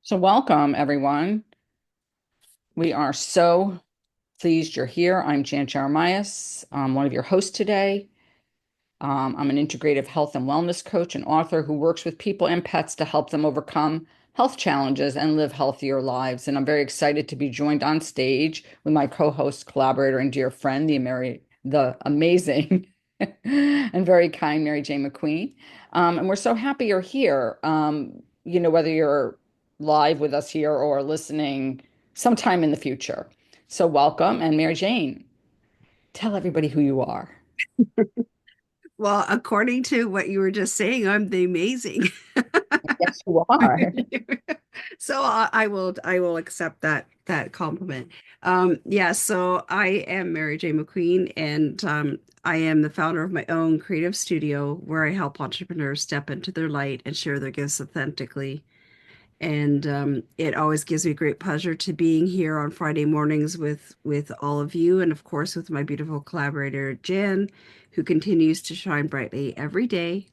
So, welcome everyone. We are so pleased you're here. I'm Jan Jeremias. I'm one of your hosts today. I'm an integrative health and wellness coach and author who works with people and pets to help them overcome health challenges and live healthier lives. And I'm very excited to be joined on stage with my co-host, collaborator, and dear friend, the amazing and very kind Mary Jane McQueen. And we're so happy you're here. Whether you're live with us here or listening sometime in the future. So welcome. And Mary Jane, tell everybody who you are. Well, according to what you were just saying, I'm the amazing. Yes, you are. So I will accept that compliment. Yeah, so I am Mary J. McQueen, and I am the founder of my own creative studio where I help entrepreneurs step into their light and share their gifts authentically. And it always gives me great pleasure to being here on Friday mornings with all of you, and of course with my beautiful collaborator Jen, who continues to shine brightly every day.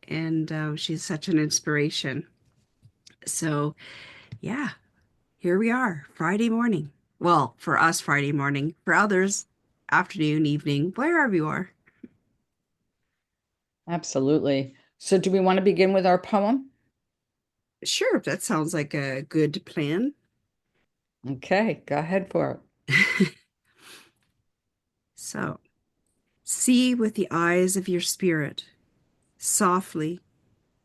And she's such an inspiration. So yeah, here we are, Friday morning. Well, for us, Friday morning. For others, afternoon, evening, wherever you are. Absolutely. So, do we want to begin with our poem? Sure, that sounds like a good plan. Okay, go ahead for it. So, see with the eyes of your spirit, softly,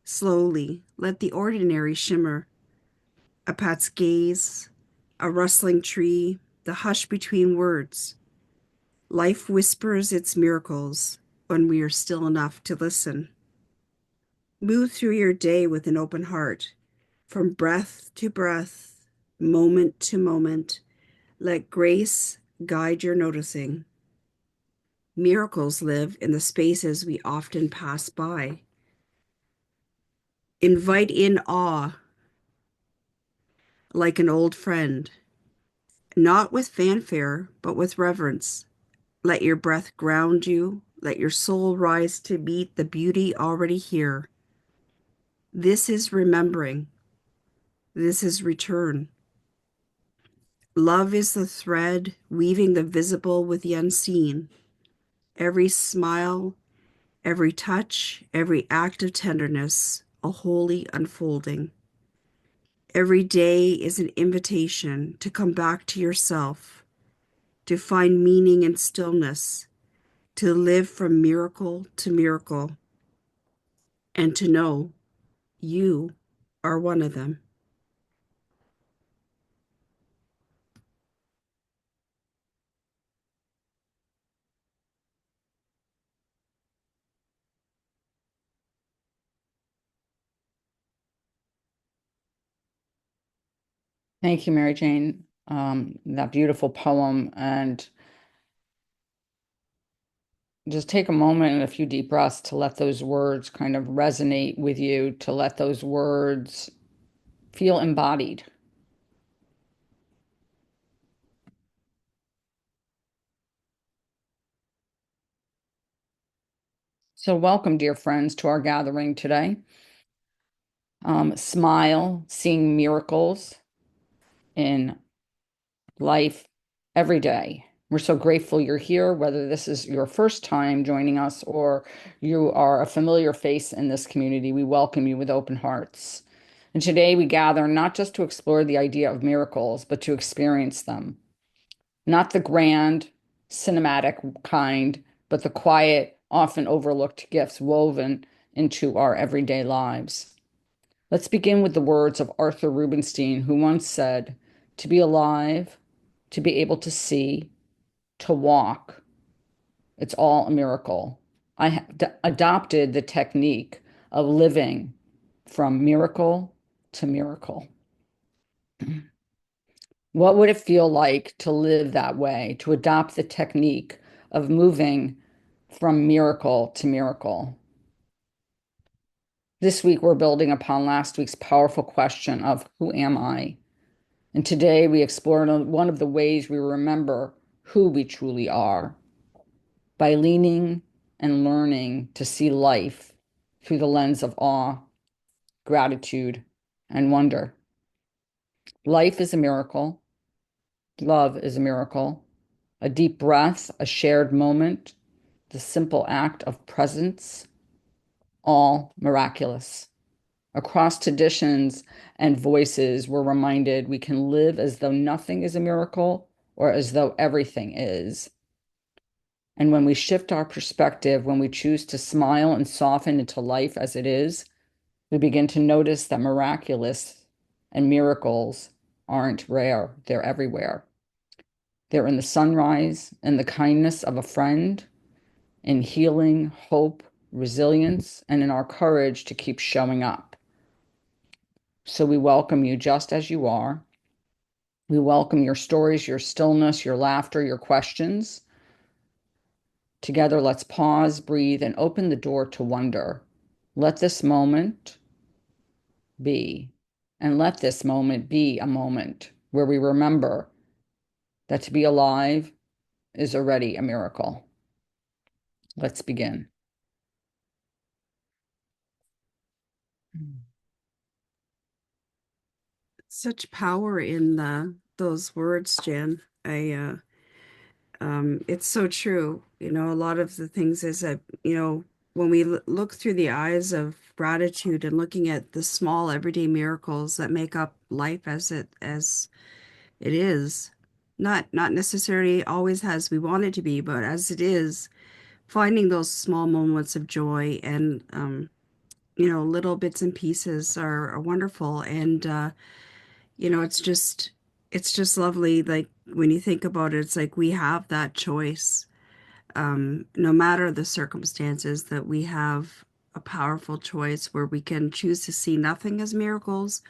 slowly, let the ordinary shimmer, a pet's gaze, a rustling tree, the hush between words. Life whispers its miracles when we are still enough to listen. Move through your day with an open heart, from breath to breath, moment to moment. Let grace guide your noticing. Miracles live in the spaces we often pass by. Invite in awe like an old friend, not with fanfare, but with reverence. Let your breath ground you. Let your soul rise to meet the beauty already here. This is remembering. This is return. Love is the thread weaving the visible with the unseen. Every smile, every touch, every act of tenderness, a holy unfolding. Every day is an invitation to come back to yourself, to find meaning in stillness, to live from miracle to miracle, and to know you are one of them. Thank you, Mary Jane. That beautiful poem. And just take a moment and a few deep breaths to let those words kind of resonate with you, to let those words feel embodied. So, welcome, dear friends, to our gathering today. Smile, seeing miracles in life every day. We're so grateful you're here, whether this is your first time joining us or you are a familiar face in this community. We welcome you with open hearts. And today we gather not just to explore the idea of miracles, but to experience them. Not the grand, cinematic kind, but the quiet, often overlooked gifts woven into our everyday lives. Let's begin with the words of Arthur Rubinstein, who once said, "To be alive, to be able to see, to walk, it's all a miracle." I have adopted the technique of living from miracle to miracle. What would it feel like to live that way, to adopt the technique of moving from miracle to miracle? This week, we're building upon last week's powerful question of who am I? And today we explore one of the ways we remember who we truly are by leaning and learning to see life through the lens of awe, gratitude, and wonder. Life is a miracle. Love is a miracle. A deep breath, a shared moment, the simple act of presence, all miraculous. Across traditions and voices, we're reminded we can live as though nothing is a miracle or as though everything is. And when we shift our perspective, when we choose to smile and soften into life as it is, we begin to notice that miraculous and miracles aren't rare, they're everywhere. They're in the sunrise, in the kindness of a friend, in healing, hope, resilience, and in our courage to keep showing up. So we welcome you just as you are. We welcome your stories, your stillness, your laughter, your questions. Together, let's pause, breathe, and open the door to wonder. Let this moment be, and let this moment be a moment where we remember that to be alive is already a miracle. Let's begin. Such power in those words, Jen. It's so true. You know, a lot of the things is that, when we look through the eyes of gratitude and looking at the small everyday miracles that make up life as it is, not necessarily always as we want it to be, but as it is, finding those small moments of joy and little bits and pieces are wonderful. And it's just lovely. Like when you think about it, it's like we have that choice. No matter the circumstances, that we have a powerful choice where we can choose to see nothing as miracles,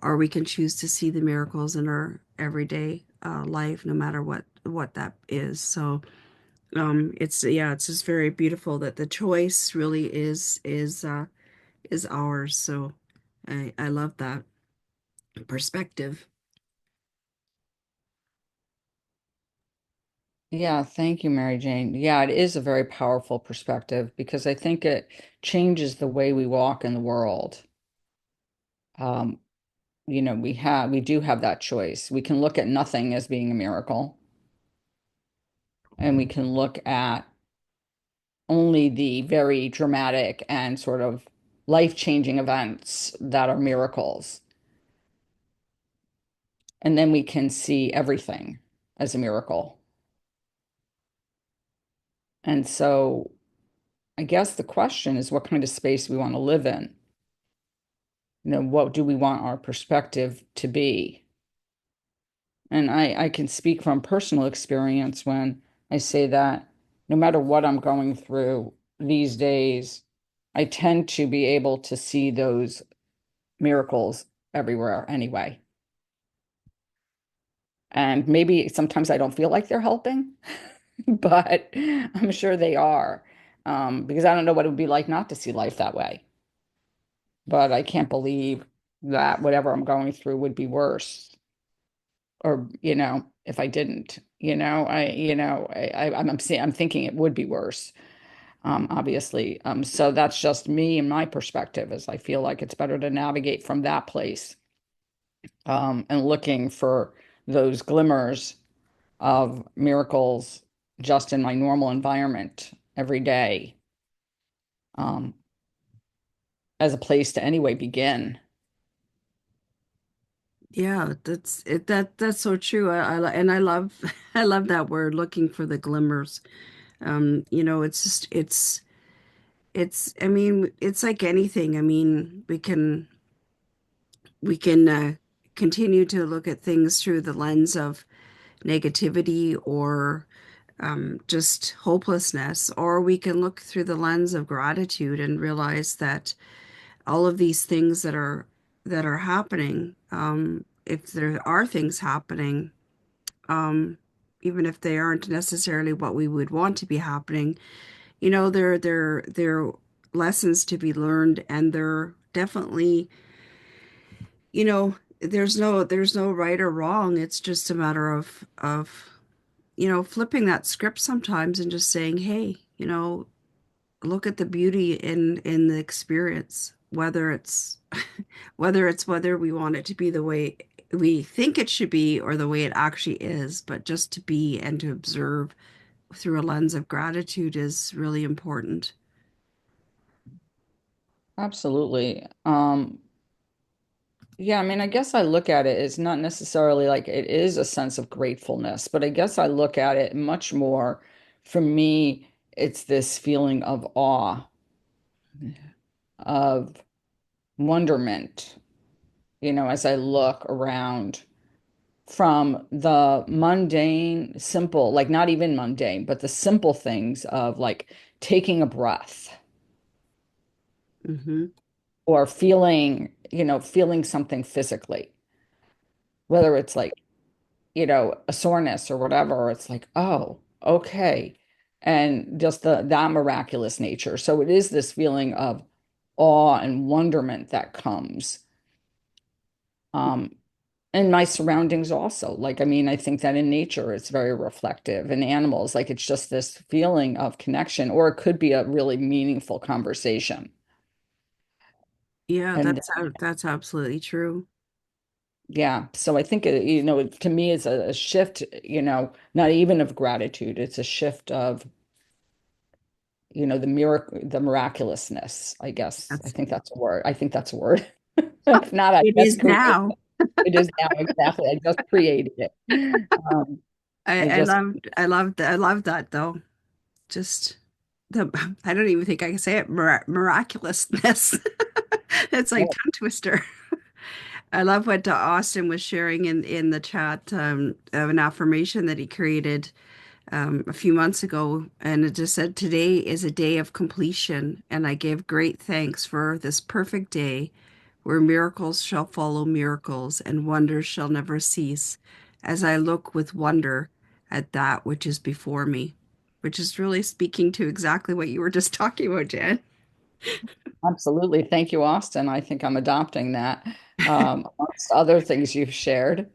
or we can choose to see the miracles in our everyday life, no matter what that is. So it's just very beautiful that the choice really is ours. So I love that perspective. Yeah, thank you, Mary Jane. Yeah, it is a very powerful perspective because I think it changes the way we walk in the world. Um, we do have that choice. We can look at nothing as being a miracle, and we can look at only the very dramatic and sort of life-changing events that are miracles. And then we can see everything as a miracle. And so I guess the question is what kind of space we want to live in. What do we want our perspective to be? And I can speak from personal experience when I say that no matter what I'm going through these days, I tend to be able to see those miracles everywhere anyway. And maybe sometimes I don't feel like they're helping, but I'm sure they are. Because I don't know what it would be like not to see life that way. But I can't believe that whatever I'm going through would be worse. Or, if I didn't, I'm thinking it would be worse, obviously. So that's just me and my perspective is I feel like it's better to navigate from that place, and looking for those glimmers of miracles just in my normal environment every day, um, as a place to anyway begin. Yeah, that's it. That's so true. And I love I love that word, looking for the glimmers. It's just it's. I mean, it's like anything. I mean, we can continue to look at things through the lens of negativity or just hopelessness, or we can look through the lens of gratitude and realize that all of these things that are happening, if there are things happening, um, even if they aren't necessarily what we would want to be happening, they're lessons to be learned, and they're definitely, there's no right or wrong. It's just a matter of flipping that script sometimes and just saying, hey, look at the beauty in the experience, whether it's whether we want it to be the way we think it should be or the way it actually is, but just to be and to observe through a lens of gratitude is really important. Absolutely. Yeah, I mean, I guess I look at it as not necessarily like it is a sense of gratefulness, but I guess I look at it much more, for me, it's this feeling of awe, of wonderment, as I look around from the mundane, simple, like not even mundane, but the simple things of like taking a breath Hmm. or feeling something physically, whether it's like a soreness or whatever, it's like, oh, okay. And just that miraculous nature. So it is this feeling of awe and wonderment that comes. Um, and my surroundings also. Like, I mean, I think that in nature it's very reflective. In animals, like it's just this feeling of connection, or it could be a really meaningful conversation. Yeah, And that's absolutely true. yeah, so I think to me, it's a shift, not even of gratitude, it's a shift of the miraculousness, I guess. I That's think that's a word. I think that's a word. If not, I it just is created now. it. It is now, exactly. I just created it. Um, I I just I love that though. Just the I don't even think I can say it miraculousness. It's like oh, tongue twister. I love what Austin was sharing in the chat of an affirmation that he created a few months ago, and it just said, "Today is a day of completion, and I give great thanks for this perfect day where miracles shall follow miracles and wonders shall never cease as I look with wonder at that which is before me," which is really speaking to exactly what you were just talking about, Jen. absolutely. Thank you, Austin. I think I'm adopting that, amongst other things you've shared,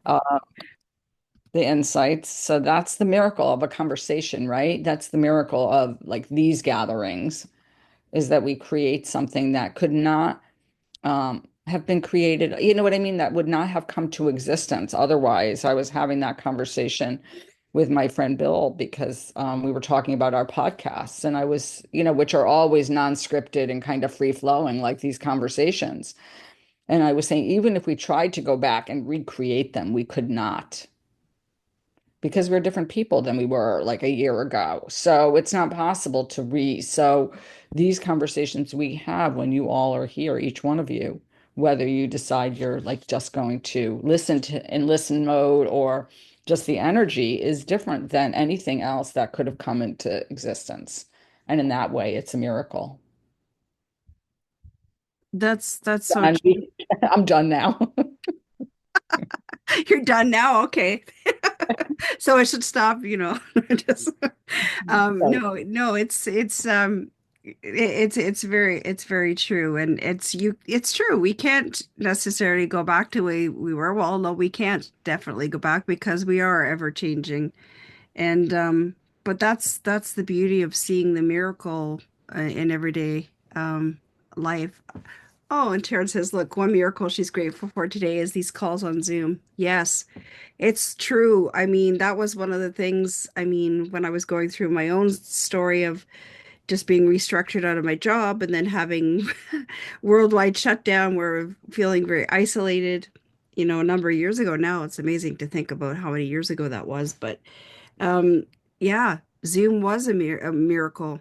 uh, the insights. So that's the miracle of a conversation, right? That's the miracle of like these gatherings, is that we create something that could not have been created. You know what I mean? That would not have come to existence otherwise. I was having that conversation with my friend Bill because we were talking about our podcasts, and I was, which are always non-scripted and kind of free flowing, like these conversations. And I was saying, even if we tried to go back and recreate them, we could not because we're different people than we were like a year ago. So it's not possible to so these conversations we have when you all are here, each one of you, whether you decide you're like just going to listen to in listen mode or just the energy is different than anything else that could have come into existence. And in that way, it's a miracle. That's so And true. I'm done now. You're done now, okay. So I should stop, just Right. no, it's very true, and it's true. We can't necessarily go back to way we were. Well, no, we can't definitely go back because we are ever changing. And but that's the beauty of seeing the miracle in everyday life. Oh, and Taryn says, look, one miracle she's grateful for today is these calls on Zoom. Yes, it's true. I mean, that was one of the things, I mean, when I was going through my own story of just being restructured out of my job and then having worldwide shutdown, where feeling very isolated, a number of years ago now. It's amazing to think about how many years ago that was. But um, yeah, Zoom was a miracle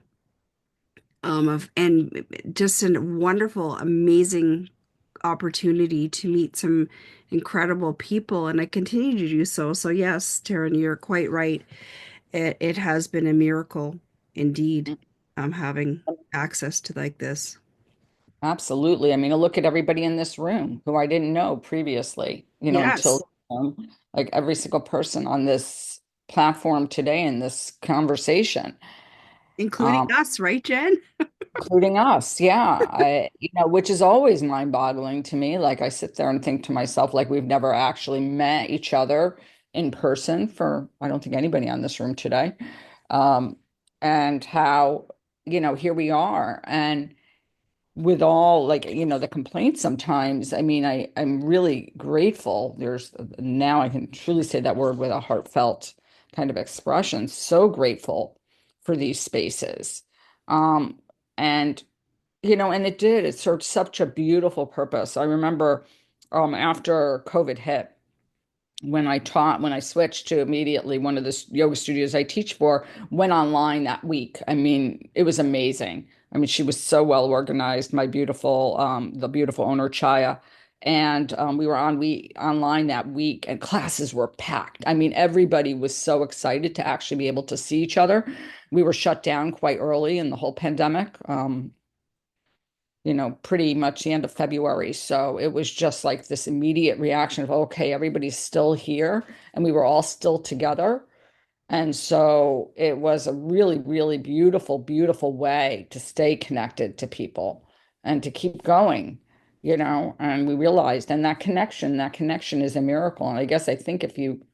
of and just a wonderful, amazing opportunity to meet some incredible people, and I continue to do so. So yes, Taryn, you're quite right. It has been a miracle indeed, having access to like this. Absolutely. I mean, look at everybody in this room who I didn't know previously, Yes, until like every single person on this platform today in this conversation, including um, us, right, Jen? including us. Yeah. Which is always mind-boggling to me. Like I sit there and think to myself, like we've never actually met each other in person for, I don't think anybody on this room today. Um, and how, here we are. And with all like the complaints sometimes, I mean, I'm really grateful. There's now I can truly say that word with a heartfelt kind of expression. So grateful for these spaces. Um, and and it served such a beautiful purpose. I remember after COVID hit, when I switched to immediately one of the yoga studios I teach for, went online that week. I mean, it was amazing. I mean, she was so well organized, the beautiful owner, Chaya. And we were online that week, and classes were packed. I mean, everybody was so excited to actually be able to see each other. We were shut down quite early in the whole pandemic. Pretty much the end of February. So it was just like this immediate reaction of, okay, everybody's still here and we were all still together. And so it was a really, really beautiful, beautiful way to stay connected to people and to keep going, and we realized, and that connection is a miracle. And I guess I think if you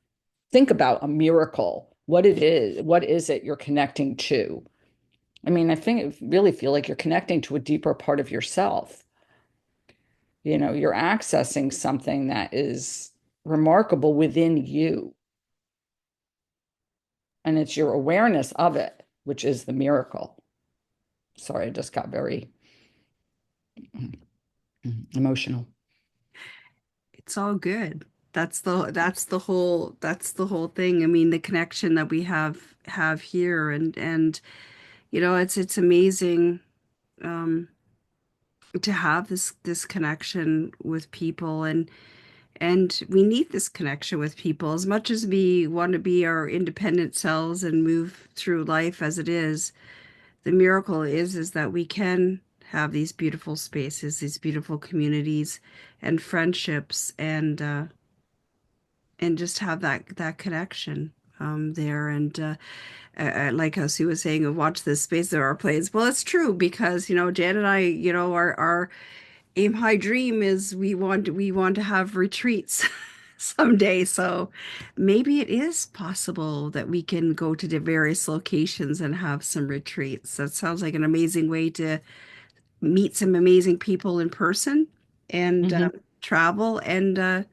think about a miracle, what is it you're connecting to? I mean, really feel like you're connecting to a deeper part of yourself. You're accessing something that is remarkable within you, and it's your awareness of it, which is the miracle. Sorry, I just got very emotional. It's all good. That's the whole thing. I mean, the connection that we have here, and it's amazing to have this connection with people, and we need this connection with people as much as we want to be our independent selves and move through life as it is. The miracle is that we can have these beautiful spaces, these beautiful communities and friendships, and just have that connection there. And like how Sue was saying, watch this space, there are plays. Well, it's true because Jan and I, our aim high dream is we want to have retreats someday. So maybe it is possible that we can go to the various locations and have some retreats. That sounds like an amazing way to meet some amazing people in person and Hmm. travel. And I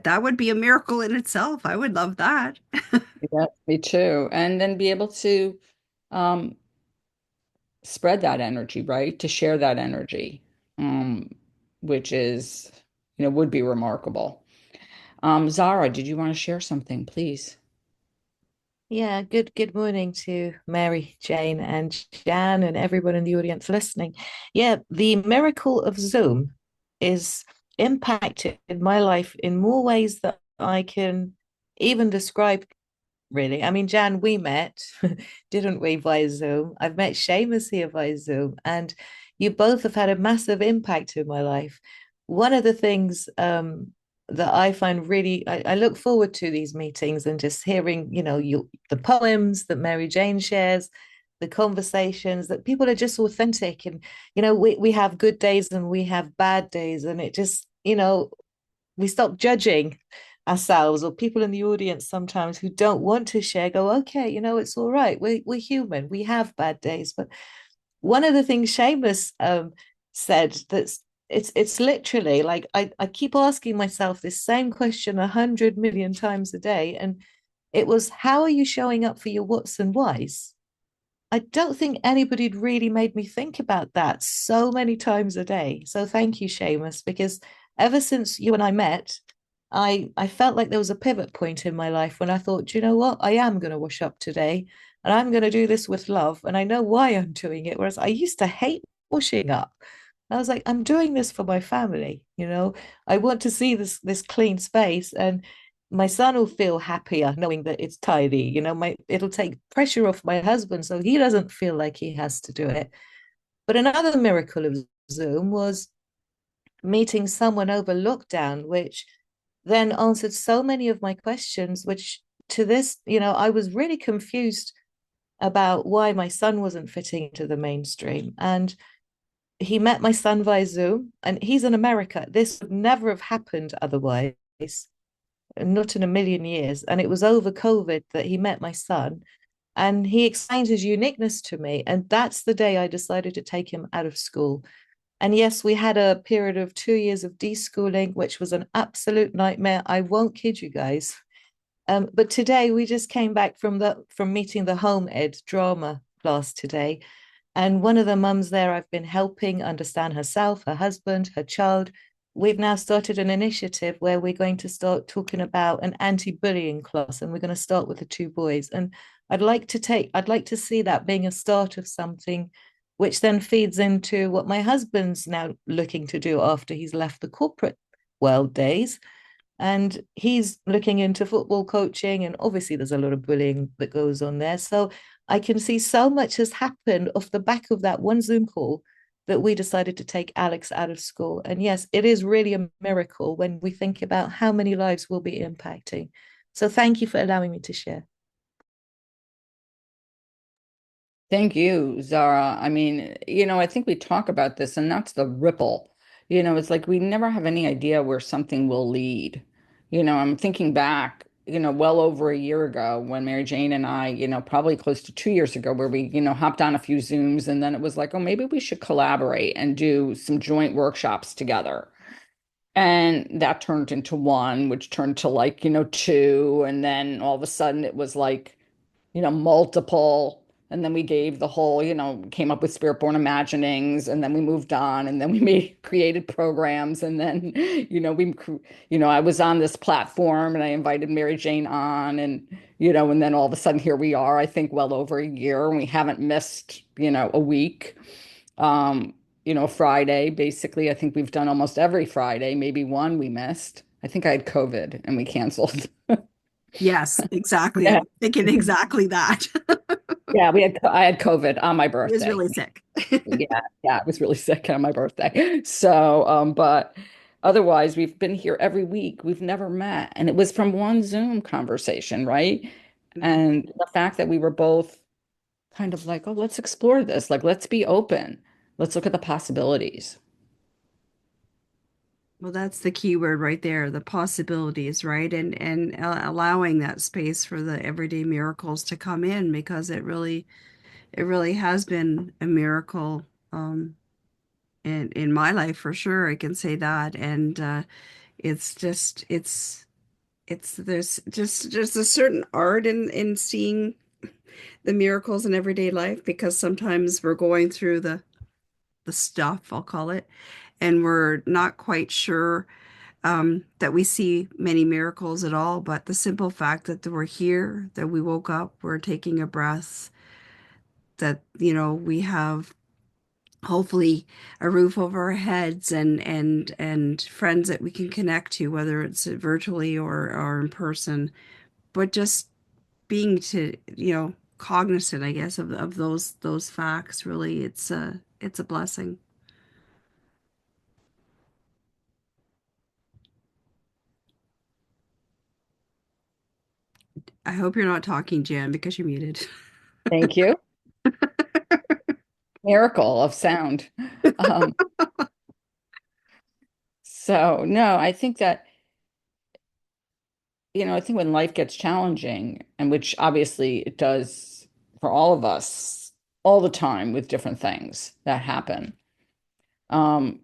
that would be a miracle in itself. I would love that. Yeah, me too. And then be able to um, spread that energy, right? To share that energy, um, which is, would be remarkable. Zara, did you want to share something, please? Yeah, good morning to Mary, Jane, and Jan, and everyone in the audience listening. Yeah, the miracle of Zoom is impacted my life in more ways that I can even describe, really. I mean, Jan, we met, didn't we, via Zoom? I've met Seamus here via Zoom, and you both have had a massive impact in my life. One of the things that I find really, I look forward to these meetings and just hearing, the poems that Mary Jane shares, the conversations that people are just authentic, and we have good days and we have bad days, and it just, we stop judging ourselves, or people in the audience sometimes who don't want to share go, okay, it's all right, we're human, we have bad days. But one of the things Seamus said, that's it's literally like I keep asking myself this same question 100 million times a day, and it was, how are you showing up for your whats and whys? I don't think anybody had really made me think about that so many times a day. So thank you, Seamus, because ever since you and I met, I felt like there was a pivot point in my life when I thought, you know what, I am going to wash up today, and I'm going to do this with love, and I know why I'm doing it. Whereas I used to hate washing up. I was like, I'm doing this for my family, I want to see this clean space, and my son will feel happier knowing that it's tidy. It'll take pressure off my husband so he doesn't feel like he has to do it. But another miracle of Zoom was meeting someone over lockdown, which then answered so many of my questions, which to this, I was really confused about why my son wasn't fitting into the mainstream. And he met my son via Zoom, and he's in America. This would never have happened otherwise, not in a million years. And it was over COVID that he met my son. And he explained his uniqueness to me. And that's the day I decided to take him out of school. And yes, we had a period of 2 years of deschooling, which was an absolute nightmare. I won't kid you guys. But today we just came back from meeting the home ed drama class today. And one of the mums there I've been helping understand herself, her husband, her child. We've now started an initiative where we're going to start talking about an anti-bullying class, and we're going to start with the two boys. And I'd like to see that being a start of something which then feeds into what my husband's now looking to do after he's left the corporate world days, and he's looking into football coaching, and obviously there's a lot of bullying that goes on there. So I can see so much has happened off the back of that one Zoom call that we decided to take Alex out of school. And yes, it is really a miracle when we think about how many lives we'll be impacting. So thank you for allowing me to share. Thank you, Zara. I mean, I think we talk about this, and that's the ripple. It's like we never have any idea where something will lead. I'm thinking back, well over a year ago when Mary Jane and I, probably close to 2 years ago, where we, hopped on a few Zooms, and then it was like, oh, maybe we should collaborate and do some joint workshops together. And that turned into one, which turned to like, two. And then all of a sudden it was like, multiple. And then we gave the whole, came up with Spirit Born Imaginings, and then we moved on, and then we created programs, and then, I was on this platform, and I invited Mary Jane on, and then all of a sudden here we are, I think well over a year, and we haven't missed, a week. Um, Friday, basically, I think we've done almost every Friday, maybe one we missed. I think I had COVID and we canceled. Yes, exactly. Yeah. I'm thinking exactly that. Yeah, I had COVID on my He was birthday. really sick. Yeah, yeah, I was really sick on my birthday. So, but otherwise we've been here every week. We've never met. And it was from one Zoom conversation, right? Mhm. And the fact that we were both kind of like, oh, let's explore this. Like, let's be open. Let's look at the possibilities. Well, that's the key word right there, the possibilities, right? And allowing that space for the everyday miracles to come in because it really has been a miracle in my life for sure. I can say that. And it's just it's there's a certain art in seeing the miracles in everyday life because sometimes we're going through the stuff, I'll call it, and we're not quite sure that we see many miracles at all, but the simple fact that we're here, that we woke up, we're taking a breath, that, we have hopefully a roof over our heads and friends that we can connect to, whether it's virtually or in person, but just being to, cognizant, I guess, of those facts, really, it's a blessing. I hope you're not talking, Jan, because you're muted. Thank you. Miracle of sound. Um, so no, I think that, I think when life gets challenging, and which obviously it does for all of us all the time with different things that happen, um,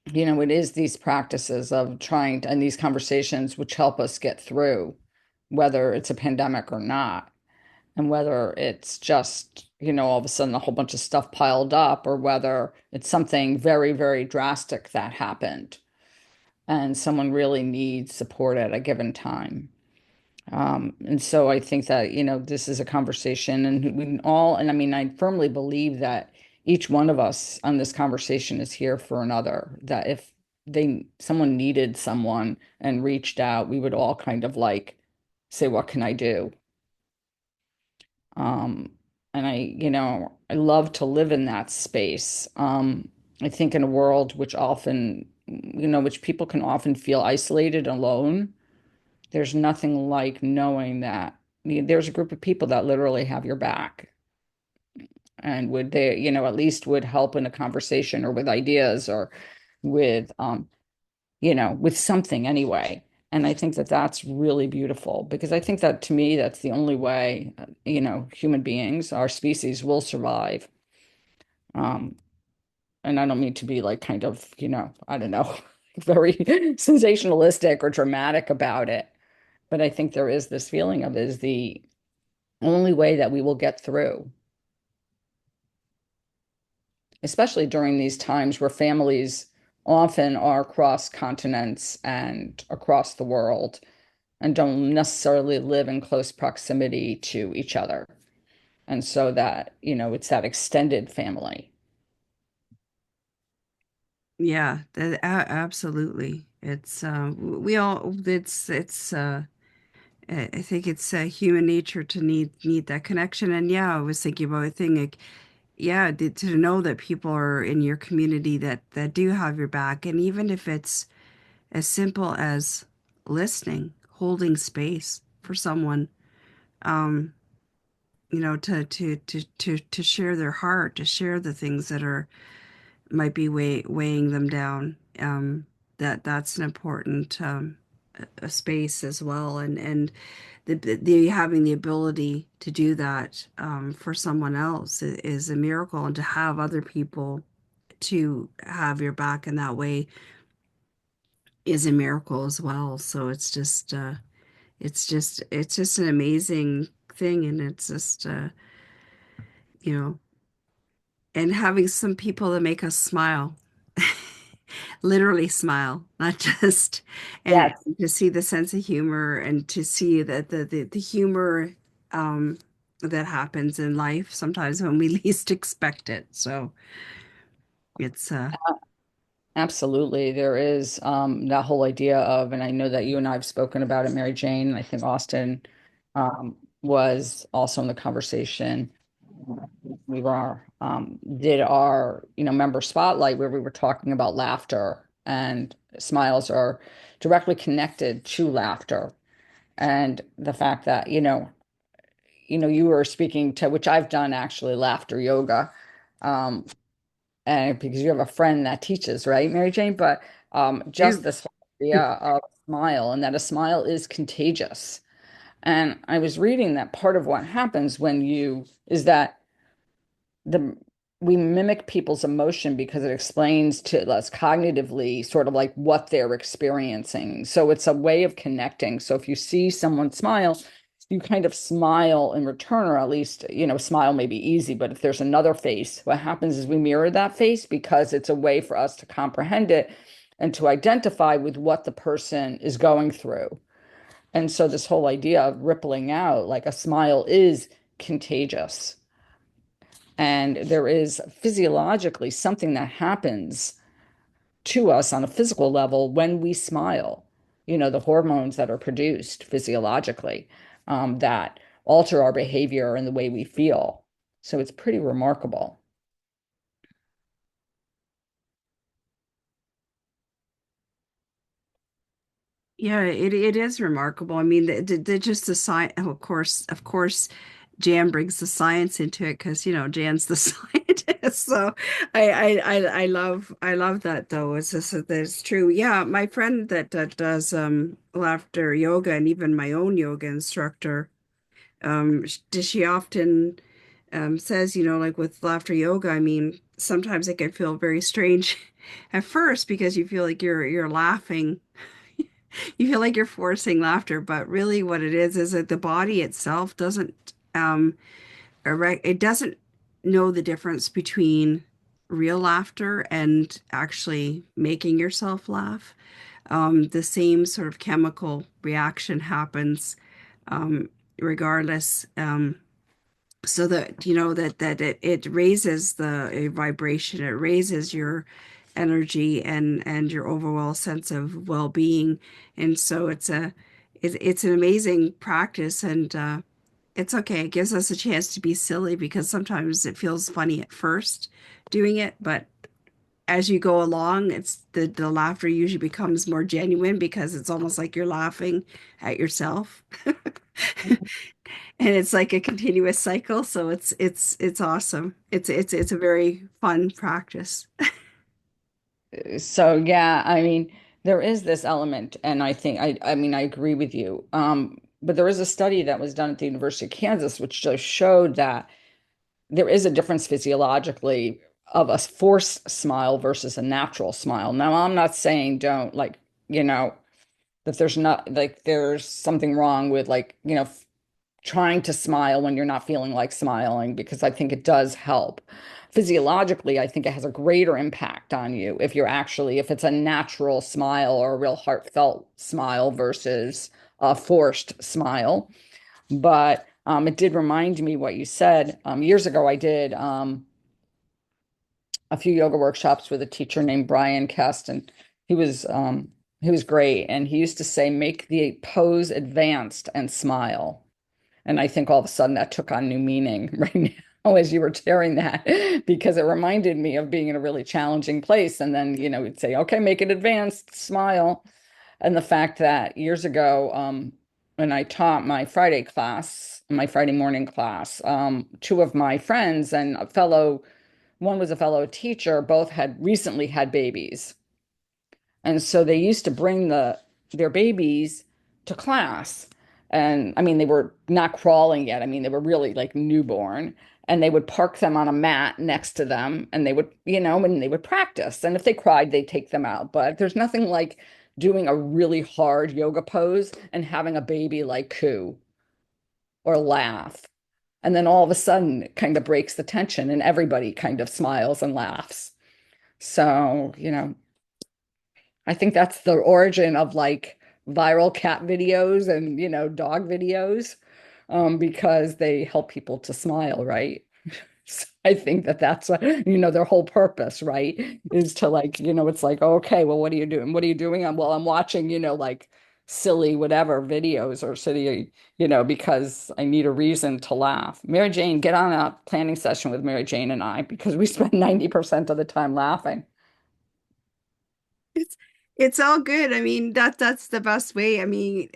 it is these practices of trying to, and these conversations which help us get through, whether it's a pandemic or not, and whether it's just, all of a sudden a whole bunch of stuff piled up, or whether it's something very, very drastic that happened and someone really needs support at a given time. And so I think that, this is a conversation, and we all, and I mean, I firmly believe that each one of us on this conversation is here for another, that if someone needed someone and reached out, we would all kind of like say, what can I do? Um, and I love to live in that space. I think in a world which often, which people can often feel isolated, alone, there's nothing like knowing that there's a group of people that literally have your back and would they, at least would help in a conversation or with ideas or with, with something anyway. And I think that that's really beautiful because I think that to me, that's the only way, human beings, our species will survive. Um, and I don't mean to be like kind of, I don't know, very sensationalistic or dramatic about it. But I think there is this feeling of is the only way that we will get through, especially during these times where families often are across continents and across the world and don't necessarily live in close proximity to each other. And so that, it's that extended family. Yeah, absolutely. It's we all it's I think it's human nature to need that connection. And yeah, I was thinking about a thing like yeah, to know that people are in your community that do have your back, and even if it's as simple as listening, holding space for someone, um, to share their heart, to share the things that are might be weighing them down. That's an important a space as well, and the having the ability to do that for someone else is a miracle, and to have other people to have your back in that way is a miracle as well. So it's just an amazing thing, and it's just you know and having some people that make us smile, literally smile, not just, and Yes. to see the sense of humor and to see that the humor um, that happens in life sometimes when we least expect it. So it's Absolutely. There is that whole idea of, and I know that you and I have spoken about it, Mary Jane, and I think Austin was also in the conversation. We were did our, member spotlight where we were talking about laughter and smiles are directly connected to laughter. And the fact that, you were speaking to, which I've done actually, laughter yoga. Um, and because you have a friend that teaches, right, Mary Jane? But just you. this whole idea of smile and that a smile is contagious. And I was reading that part of what happens when you is that the we mimic people's emotion because it explains to us cognitively sort of like what they're experiencing. So it's a way of connecting. So if you see someone smile, you kind of smile in return, or at least, smile may be easy, but if there's another face, what happens is we mirror that face because it's a way for us to comprehend it and to identify with what the person is going through. And so this whole idea of rippling out, like a smile is contagious. And there is physiologically something that happens to us on a physical level when we smile. The hormones that are produced physiologically that alter our behavior and the way we feel. So it's pretty remarkable. Yeah, it is remarkable. I mean, just the science. Oh, of course, Jan brings the science into it because Jan's the scientist. So I love that though. It's just that it's true. Yeah, my friend that does laughter yoga and even my own yoga instructor, she often says, like with laughter yoga. I mean, sometimes it can feel very strange at first because you feel like you're laughing, you feel like you're forcing laughter, but really what it is that the body itself doesn't it doesn't know the difference between real laughter and actually making yourself laugh. The same sort of chemical reaction happens um, regardless. So that that it raises the vibration, it raises your energy and your overall sense of well-being. And so it's an amazing practice, and it's okay. It gives us a chance to be silly because sometimes it feels funny at first doing it, but as you go along, it's the laughter usually becomes more genuine because it's almost like you're laughing at yourself. And it's like a continuous cycle, so it's awesome. It's a very fun practice. So yeah, I mean, there is this element, and I think I mean I agree with you. But there is a study that was done at the University of Kansas which just showed that there is a difference physiologically of a forced smile versus a natural smile. Now, I'm not saying don't like, you know, that there's not like there's something wrong with like, trying to smile when you're not feeling like smiling, because I think it does help. Physiologically, I think it has a greater impact on you if you're actually, if it's a natural smile or a real heartfelt smile versus a forced smile. But it did remind me what you said. Years ago, I did a few yoga workshops with a teacher named Brian Kest, and he was um, he was great. And he used to say, "Make the pose advanced and smile." And I think all of a sudden that took on new meaning right now as you were sharing that, because it reminded me of being in a really challenging place. And then, we'd say, okay, make it advanced, smile. And the fact that years ago, when I taught my Friday morning class, two of my friends and one was a fellow teacher, both had recently had babies. And so they used to bring their babies to class. And I mean, they were not crawling yet. I mean, they were really like newborn. And they would park them on a mat next to them and they would, and they would practice. And if they cried, they'd take them out. But there's nothing like doing a really hard yoga pose and having a baby like coo or laugh. And then all of a sudden it kind of breaks the tension and everybody kind of smiles and laughs. So, I think that's the origin of like viral cat videos and, dog videos, because they help people to smile, right? So I think that that's what, their whole purpose, right? Is to like, it's like, okay, well, what are you doing? What are you doing? Well, I'm watching, like silly whatever videos or silly, because I need a reason to laugh. Mary Jane, get on a planning session with Mary Jane and I because we spend 90% of the time laughing. It's it's all good. I mean, that's the best way. I mean,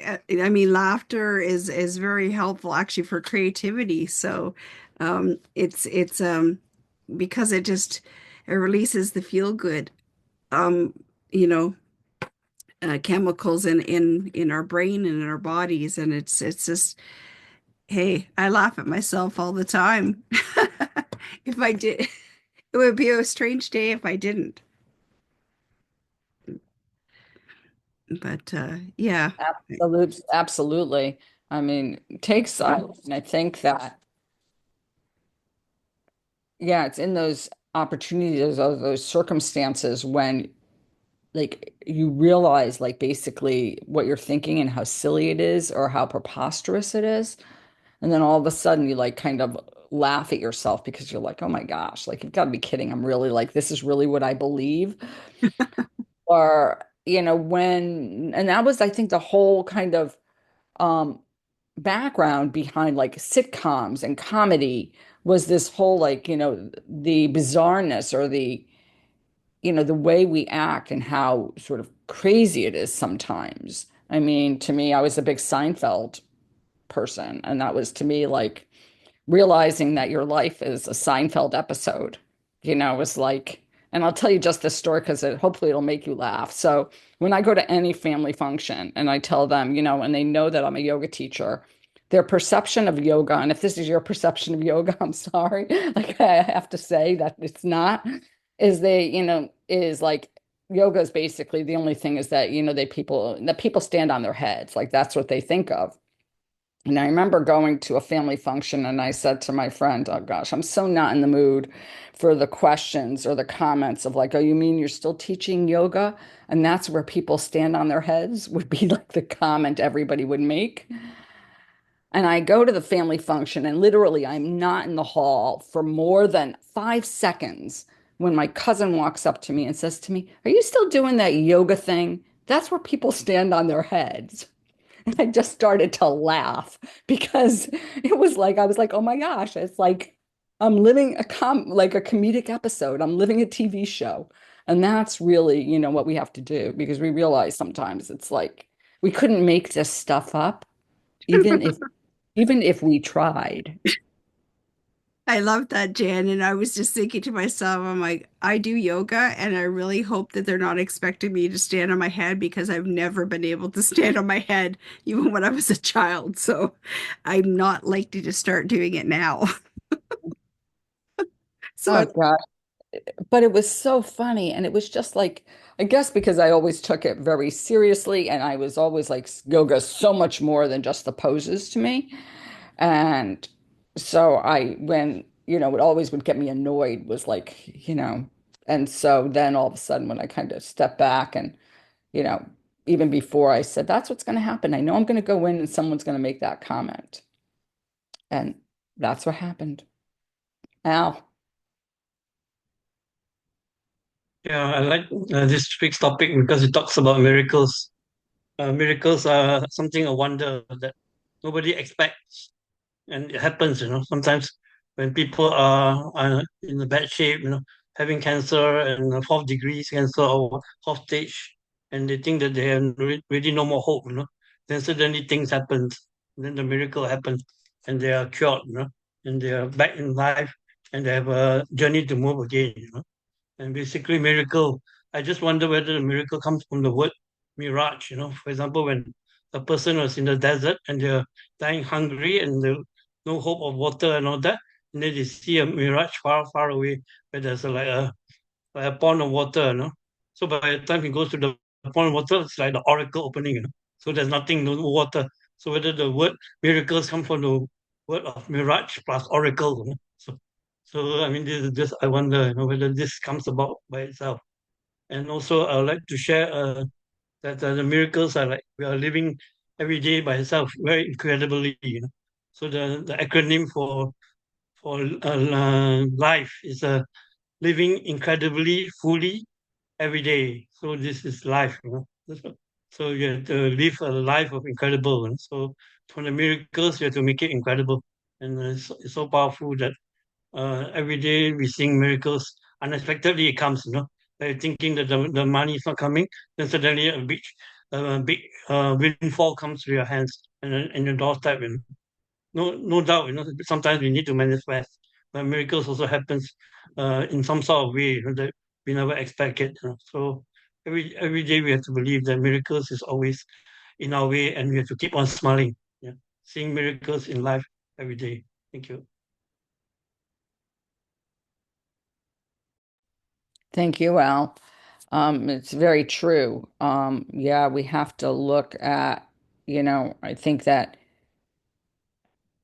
laughter is very helpful actually for creativity. So, it's because it releases the feel good, um, you know, chemicals in our brain and in our bodies, and it's just, hey, I laugh at myself all the time. If I did, it would be a strange day if I didn't. But yeah. Absolutely, absolutely. I mean, it takes and I think that, yeah, it's in those opportunities, those circumstances when like you realize like basically what you're thinking and how silly it is or how preposterous it is. And then all of a sudden you like kind of laugh at yourself because you're like, oh my gosh, like you've got to be kidding. I'm really like, this is really what I believe. Or, and that was, I think, the whole kind of um background behind like sitcoms and comedy was this whole like, the bizarreness or the way we act and how sort of crazy it is sometimes. I mean, to me, I was a big Seinfeld person, and that was to me like realizing that your life is a Seinfeld episode, was like, and I'll tell you just this story because hopefully it'll make you laugh. So when I go to any family function and I tell them, and they know that I'm a yoga teacher, their perception of yoga, and if this is your perception of yoga, I'm sorry, like I have to say that it's not, is like yoga is basically the only thing is that, that people stand on their heads. Like that's what they think of. And I remember going to a family function and I said to my friend, oh gosh, I'm so not in the mood for the questions or the comments of like, oh, you mean you're still teaching yoga? And that's where people stand on their heads would be like the comment everybody would make. And I go to the family function and literally I'm not in the hall for more than 5 seconds when my cousin walks up to me and says to me, are you still doing that yoga thing? That's where people stand on their heads. And I just started to laugh because it was like I was like, oh my gosh, it's like I'm living like a comedic episode. I'm living a TV show. And that's really, what we have to do because we realize sometimes it's like we couldn't make this stuff up, even if even if we tried. I love that, Jan. And I was just thinking to myself, I'm like, I do yoga and I really hope that they're not expecting me to stand on my head because I've never been able to stand on my head even when I was a child. So I'm not likely to start doing it now. So Oh that's, God. But it was so funny. And it was just like, I guess because I always took it very seriously and I was always like yoga so much more than just the poses to me. And so when, it always would get me annoyed was like, and so then all of a sudden when I kind of stepped back and, you know, even before I said, that's what's going to happen. I know I'm going to go in and someone's going to make that comment. And that's what happened. Al, Yeah, I like this week's topic because it talks about miracles. Miracles are something a wonder that nobody expects, and it happens. Sometimes when people are in a bad shape, having cancer and fourth degree cancer or fourth stage, and they think that they have really no more hope. Then suddenly things happen, then the miracle happens, and they are cured. And they are back in life, and they have a journey to move again. And basically miracle. I just wonder whether the miracle comes from the word mirage. For example, when a person was in the desert and they're dying hungry and no hope of water and all that, and then they see a mirage far, far away where there's like a pond of water. So by the time he goes to the pond of water, it's like the oracle opening. So there's nothing, no water. So whether the word miracles come from the word of mirage plus oracle. So I mean, this is just I wonder, whether this comes about by itself. And also, I would like to share that the miracles are like we are living every day by itself, very incredibly. So the acronym for life is living incredibly fully every day. So this is life. So you have to live a life of incredible. So for the miracles, you have to make it incredible, and it's so powerful that every day we seeing miracles. Unexpectedly, it comes. Like thinking that the money is not coming, then suddenly a big windfall comes to your hands and your doorstep. No doubt. Sometimes we need to manifest, but miracles also happens in some sort of way, that we never expect it. So every day we have to believe that miracles is always in our way, and we have to keep on smiling. Yeah, seeing miracles in life every day. Thank you. thank you, Al. It's very true. Yeah, we have to look at, I think that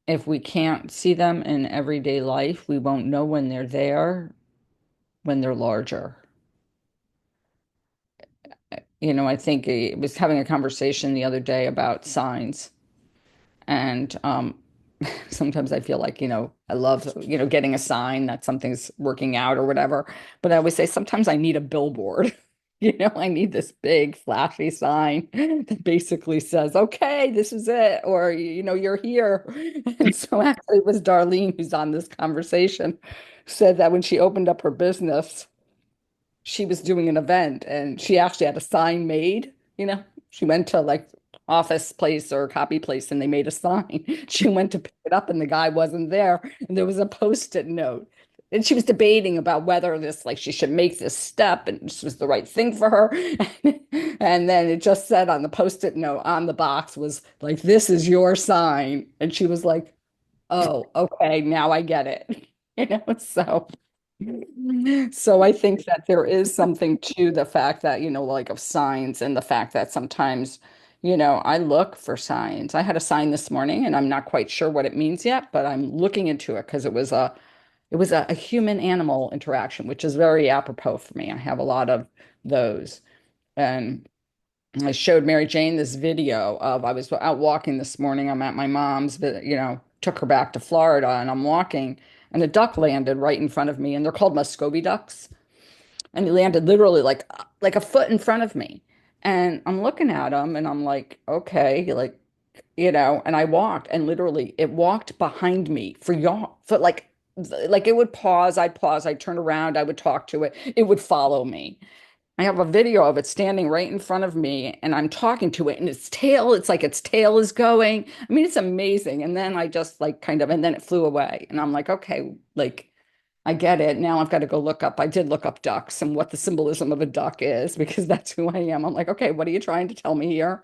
if we can't see them in everyday life, we won't know when they're there, when they're larger. I think I was having a conversation the other day about signs. And sometimes I feel like, I love, getting a sign that something's working out or whatever. But I always say sometimes I need a billboard. I need this big flashy sign that basically says, okay, this is it, or, you're here. And so actually it was Darlene who's on this conversation, said that when she opened up her business, she was doing an event and she actually had a sign made, she went to like office place or copy place and they made a sign. She went to pick it up and the guy wasn't there and there was a post-it note. And she was debating about whether this, like, she should make this step and this was the right thing for her. And then it just said on the post-it note on the box was like, this is your sign. And she was like, oh, okay, now I get it. So I think that there is something to the fact that, like of signs and the fact that sometimes, I look for signs. I had a sign this morning and I'm not quite sure what it means yet, but I'm looking into it because it was a human animal interaction, which is very apropos for me. I have a lot of those. And I showed Mary Jane this video of I was out walking this morning. I'm at my mom's, but took her back to Florida and I'm walking and a duck landed right in front of me and they're called Muscovy ducks. And he landed literally like a foot in front of me. And I'm looking at him and I'm like, okay, like, and I walked and literally it walked behind me for y'all for like it would pause, I'd turn around, I would talk to it, it would follow me. I have a video of it standing right in front of me and I'm talking to it and it's like its tail is going. I mean, it's amazing. And then I just like kind of, and then it flew away. And I'm like, okay, like I get it. Now I've got to go look up. I did look up ducks and what the symbolism of a duck is because that's who I am. I'm like, okay, what are you trying to tell me here?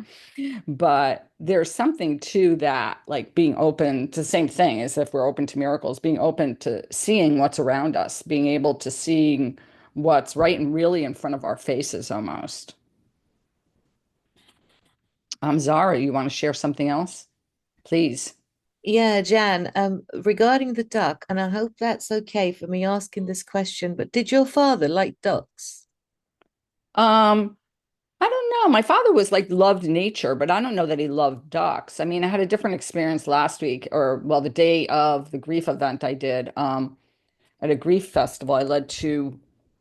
But there's something to that, like being open to the same thing as if we're open to miracles, being open to seeing what's around us, being able to seeing what's right and really in front of our faces almost. Zara, you want to share something else? Please. Yeah, Jan, regarding the duck, and I hope that's okay for me asking this question, but did your father like ducks? Um, I don't know. My father was like loved nature, but I don't know that he loved ducks. I mean, I had a different experience last week, or well, the day of the grief event I did. At a grief festival. I led to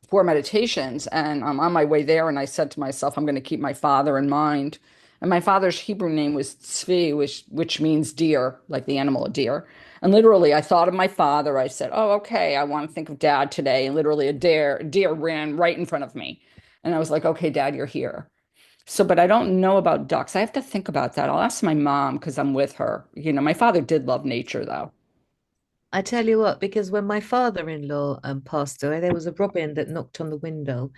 four meditations, and I'm on my way there, and I said to myself, I'm going to keep my father in mind. And my father's Hebrew name was Tzvi, which means deer, like the animal, a deer. And literally, I thought of my father. I said, "Oh, okay, I want to think of Dad today." And literally, a deer ran right in front of me, and I was like, "Okay, Dad, you're here." So, but I don't know about ducks. I have to think about that. I'll ask my mom because I'm with her. My father did love nature, though. I tell you what, because when my father-in-law passed away, there was a robin that knocked on the window.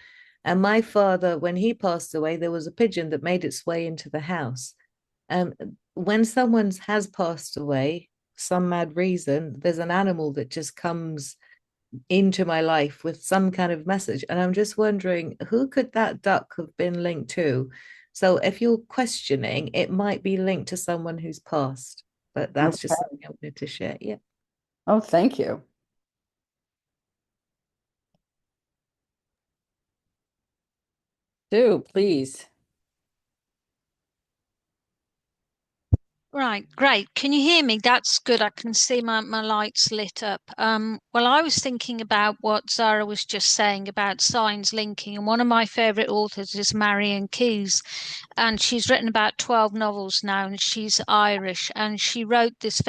And my father, when he passed away, there was a pigeon that made its way into the house. Um, when someone has passed away, some mad reason, there's an animal that just comes into my life with some kind of message. And I'm just wondering, who could that duck have been linked to? So if you're questioning, it might be linked to someone who's passed. But that's just Okay. something I wanted to share. Yeah. Oh, thank you. Do please. Right, great. Can you hear me? That's good. I can see my lights lit up. Well, I was thinking about what Zara was just saying about signs linking, and one of my favorite authors is Marion Keyes, and she's written about 12 novels now, and she's Irish, and she wrote this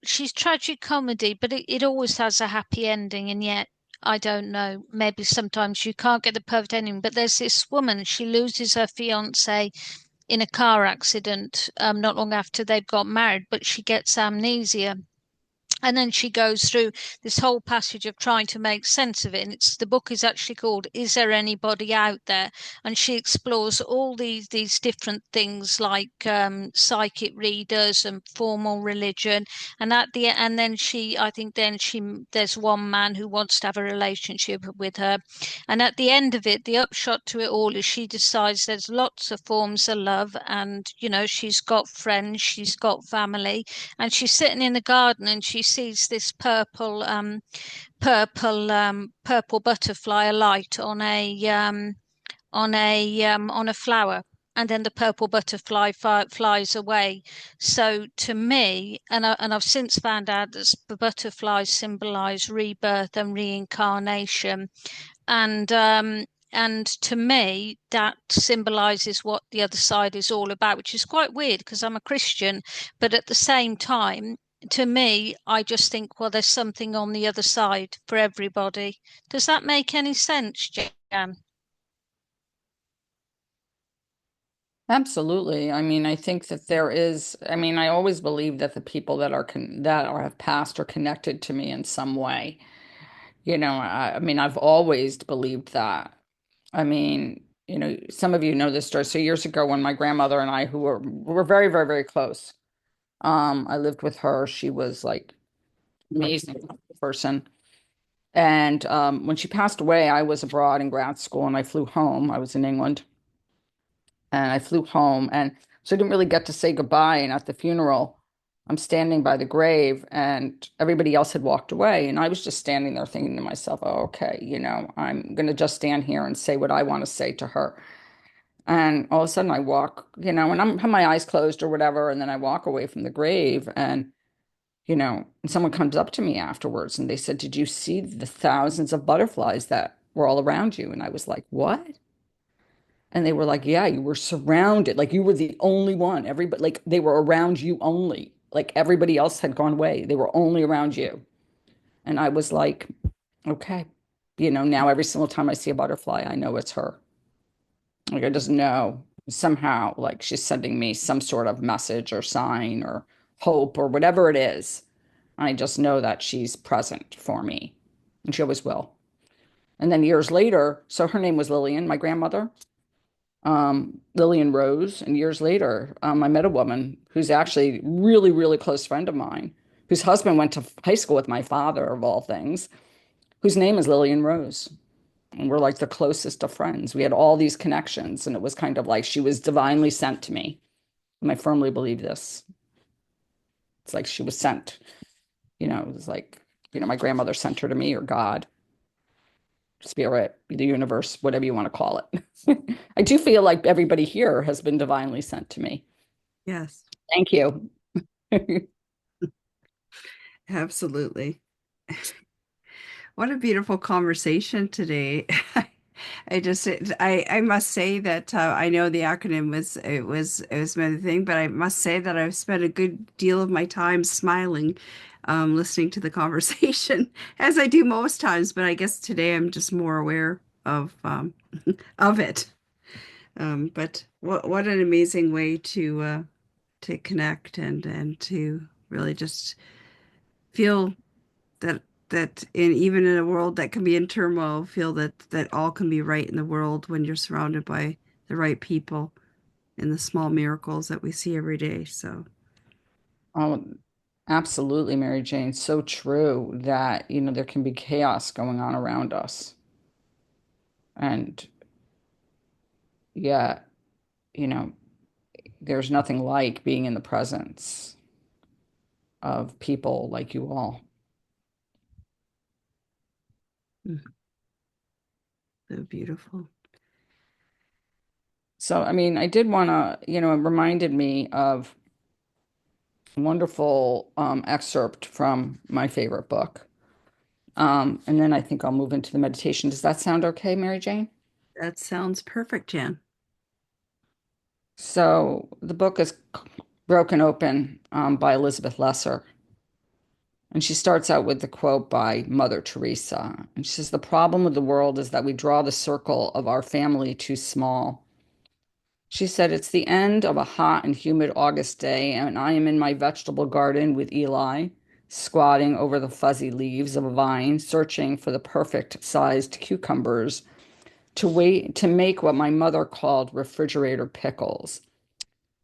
she's tragic comedy, but it always has a happy ending, and yet I don't know, maybe sometimes you can't get the perfect ending, but there's this woman, she loses her fiance in a car accident not long after they've got married, but she gets amnesia. And then she goes through this whole passage of trying to make sense of it. And the book is actually called "Is There Anybody Out There?" And she explores all these different things like psychic readers and formal religion. And then I think then there's one man who wants to have a relationship with her. And at the end of it, the upshot to it all is she decides there's lots of forms of love, and she's got friends, she's got family, and she's sitting in the garden and she sees this purple butterfly alight on a flower, and then the purple butterfly flies away. So to me, and I've since found out that the butterflies symbolize rebirth and reincarnation, and to me that symbolizes what the other side is all about, which is quite weird because I'm a Christian, but at the same time, to me, I just think, well, there's something on the other side for everybody. Does that make any sense, Jan? Absolutely. I mean, I think that there is, I mean, I always believe that the people that are have passed are connected to me in some way. I mean, I've always believed that. I mean, some of you know this story. So years ago when my grandmother and I, who were very, very, very close, I lived with her. She was like amazing person. And when she passed away, I was abroad in grad school and I flew home. I was in England and I flew home. And so I didn't really get to say goodbye. And at the funeral, I'm standing by the grave and everybody else had walked away. And I was just standing there thinking to myself, oh, okay, I'm going to just stand here and say what I want to say to her. And all of a sudden I walk, and have my eyes closed or whatever. And then I walk away from the grave and someone comes up to me afterwards and they said, did you see the thousands of butterflies that were all around you? And I was like, what? And they were like, yeah, you were surrounded. Like you were the only one. Everybody, like they were around you only. Like everybody else had gone away. They were only around you. And I was like, okay. Now every single time I see a butterfly, I know it's her. Like I just know somehow, like she's sending me some sort of message or sign or hope or whatever it is. I just know that she's present for me, and she always will. And then years later, so her name was Lillian, my grandmother, Lillian Rose. And years later, I met a woman who's actually really, really close friend of mine, whose husband went to high school with my father, of all things, whose name is Lillian Rose. And we're like the closest of friends. We had all these connections, and it was kind of like she was divinely sent to me. And I firmly believe this. It's like she was sent, it was like, my grandmother sent her to me, or God, spirit, the universe, whatever you want to call it. I do feel like everybody here has been divinely sent to me. Yes, Thank you. absolutely. What a beautiful conversation today. I must say that I know the acronym was another thing, but I must say that I've spent a good deal of my time smiling, listening to the conversation, as I do most times. But I guess today I'm just more aware of it. But what an amazing way to connect and to really just feel that even in a world that can be in turmoil, feel that all can be right in the world when you're surrounded by the right people and the small miracles that we see every day. So Oh, absolutely, Mary Jane. So true that, there can be chaos going on around us. And yeah, you know, there's nothing like being in the presence of people like you all. so beautiful. So, I mean, I did want to, it reminded me of a wonderful excerpt from my favorite book. And then I think I'll move into the meditation. Does that sound okay, Mary Jane? That sounds perfect, Jan. So the book is Broken Open by Elizabeth Lesser. And she starts out with the quote by Mother Teresa. And she says, "The problem with the world is that we draw the circle of our family too small." She said, "It's the end of a hot and humid August day, and I am in my vegetable garden with Eli, squatting over the fuzzy leaves of a vine, searching for the perfect sized cucumbers to make what my mother called refrigerator pickles.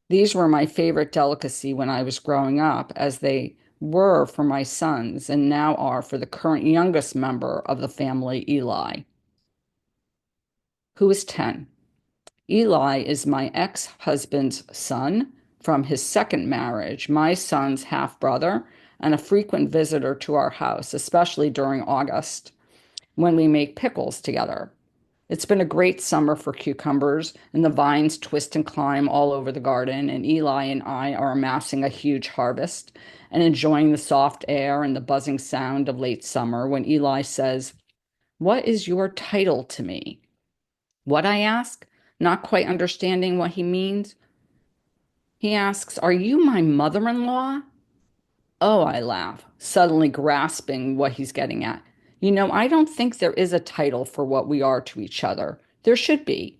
These were my favorite delicacy when I was growing up, as they were for my sons and now are for the current youngest member of the family, Eli, who is 10. Eli is my ex-husband's son from his second marriage, my son's half-brother, and a frequent visitor to our house, especially during August when we make pickles together. It's been a great summer for cucumbers, and the vines twist and climb all over the garden, and Eli and I are amassing a huge harvest and enjoying the soft air and the buzzing sound of late summer when Eli says, "What is your title to me?" "What?" I ask, not quite understanding what he means. He asks, "Are you my mother-in-law?" "Oh," I laugh, suddenly grasping what he's getting at. I don't think there is a title for what we are to each other. There should be.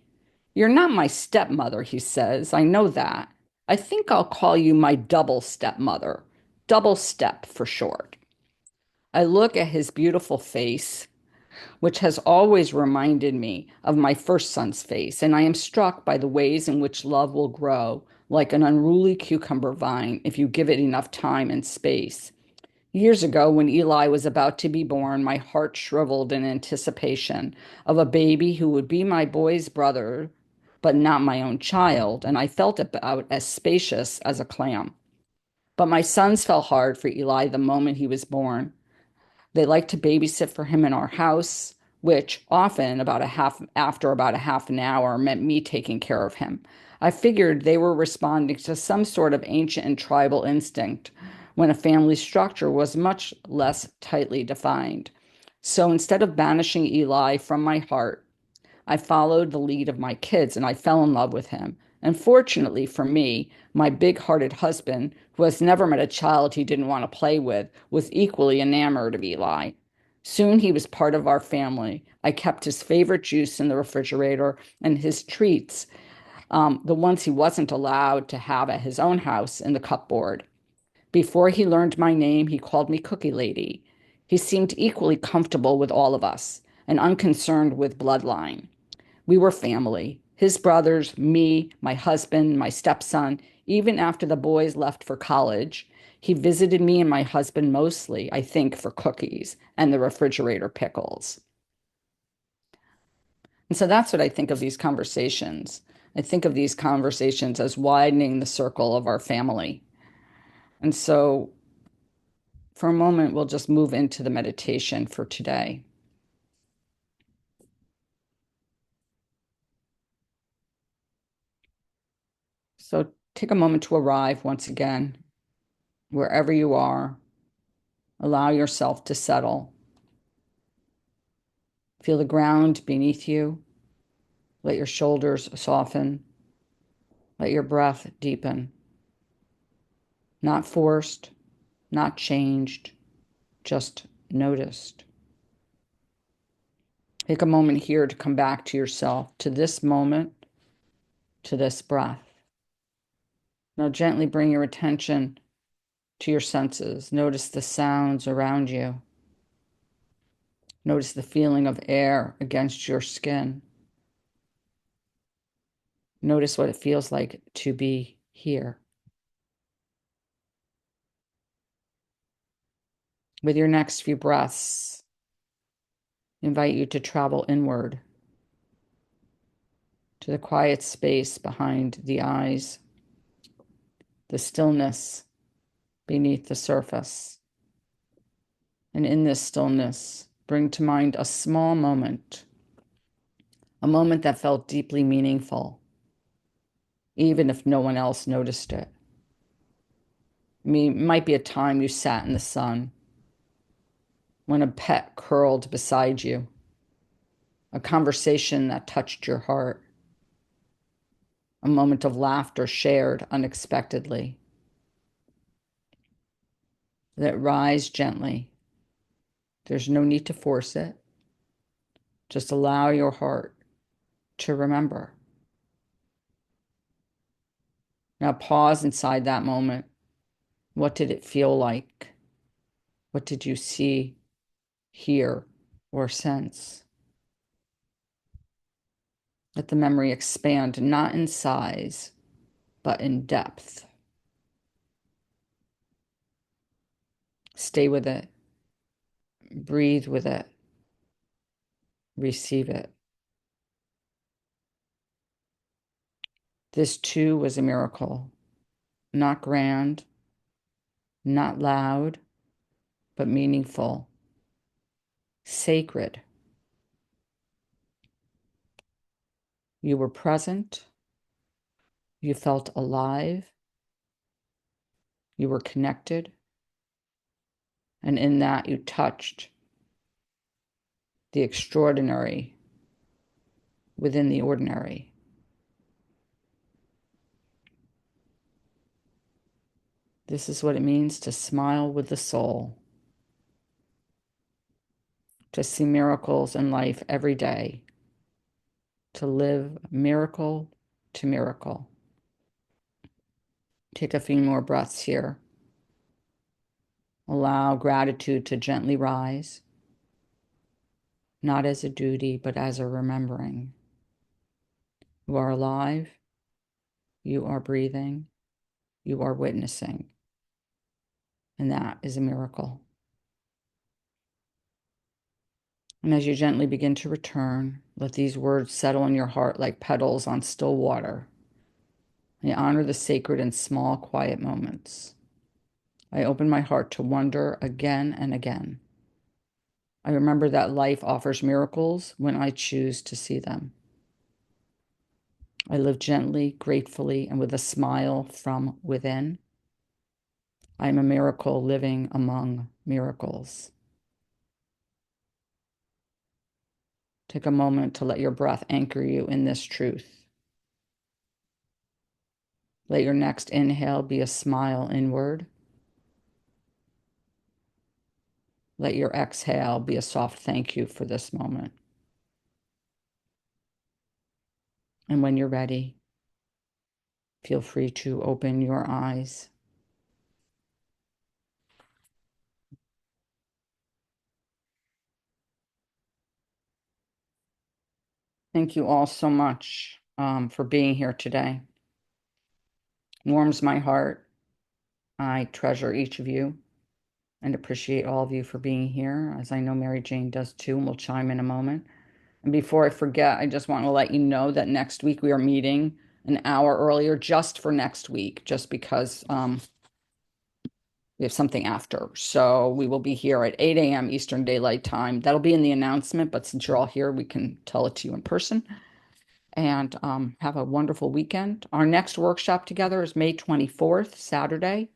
"You're not my stepmother," he says. "I know that. I think I'll call you my double stepmother. Double step for short." I look at his beautiful face, which has always reminded me of my first son's face, and I am struck by the ways in which love will grow like an unruly cucumber vine if you give it enough time and space. Years ago, when Eli was about to be born, my heart shriveled in anticipation of a baby who would be my boy's brother, but not my own child, and I felt about as spacious as a clam. But my sons fell hard for Eli the moment he was born. They liked to babysit for him in our house, which often after about a half an hour meant me taking care of him. I figured they were responding to some sort of ancient and tribal instinct when a family structure was much less tightly defined. So instead of banishing Eli from my heart, I followed the lead of my kids and I fell in love with him. And fortunately for me, my big hearted husband, who has never met a child he didn't want to play with, was equally enamored of Eli. Soon he was part of our family. I kept his favorite juice in the refrigerator and his treats, the ones he wasn't allowed to have at his own house, in the cupboard. Before he learned my name, he called me Cookie Lady. He seemed equally comfortable with all of us and unconcerned with bloodline. We were family. His brothers, me, my husband, my stepson. Even after the boys left for college, he visited me and my husband mostly, I think, for cookies and the refrigerator pickles. And so that's what I think of these conversations. I think of these conversations as widening the circle of our family. And so for a moment, we'll just move into the meditation for today. So take a moment to arrive once again, wherever you are. Allow yourself to settle. Feel the ground beneath you. Let your shoulders soften. Let your breath deepen. Not forced, not changed, just noticed. Take a moment here to come back to yourself, to this moment, to this breath. Now gently bring your attention to your senses. Notice the sounds around you. Notice the feeling of air against your skin. Notice what it feels like to be here. With your next few breaths, I invite you to travel inward to the quiet space behind the eyes, the stillness beneath the surface. And in this stillness, bring to mind a small moment, a moment that felt deeply meaningful, even if no one else noticed it. I mean, it might be a time you sat in the sun, when a pet curled beside you, a conversation that touched your heart, a moment of laughter shared unexpectedly. Let it rise gently. There's no need to force it. Just allow your heart to remember. Now pause inside that moment. What did it feel like? What did you see, hear, or sense? Let the memory expand, not in size, but in depth. Stay with it. Breathe with it. Receive it. This too was a miracle. Not grand, not loud, but meaningful, sacred. You were present. You felt alive. You were connected. And in that, you touched the extraordinary within the ordinary. This is what it means to smile with the soul, to see miracles in life every day, to live miracle to miracle. Take a few more breaths here. Allow gratitude to gently rise, not as a duty, but as a remembering. You are alive, you are breathing, you are witnessing, and that is a miracle. And as you gently begin to return, let these words settle in your heart like petals on still water. I honor the sacred in small, quiet moments. I open my heart to wonder again and again. I remember that life offers miracles when I choose to see them. I live gently, gratefully, and with a smile from within. I am a miracle living among miracles. Take a moment to let your breath anchor you in this truth. Let your next inhale be a smile inward. Let your exhale be a soft thank you for this moment. And when you're ready, feel free to open your eyes. Thank you all so much for being here today. Warms my heart. I treasure each of you and appreciate all of you for being here, as I know Mary Jane does too, and we'll chime in a moment. And before I forget, I just want to let you know that next week we are meeting an hour earlier just for next week, just because we have something after. So we will be here at 8 a.m. Eastern Daylight Time. That'll be in the announcement, but since you're all here, we can tell it to you in person. And have a wonderful weekend. Our next workshop together is May 24th, Saturday,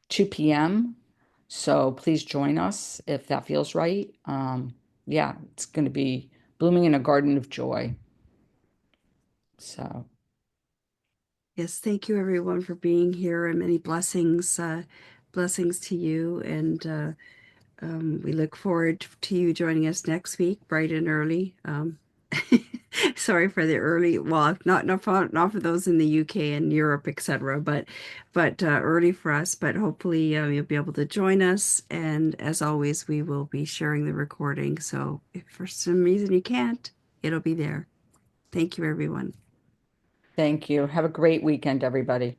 2 p.m. So please join us if that feels right. Yeah, it's going to be blooming in a garden of joy. So Yes, thank you everyone for being here, and many blessings, blessings to you. And we look forward to you joining us next week, bright and early. Sorry for the early, well, not for those in the UK and Europe, etc., but early for us. But hopefully you'll be able to join us. And as always, we will be sharing the recording. So if for some reason you can't, it'll be there. Thank you, everyone. thank you. Have a great weekend, everybody.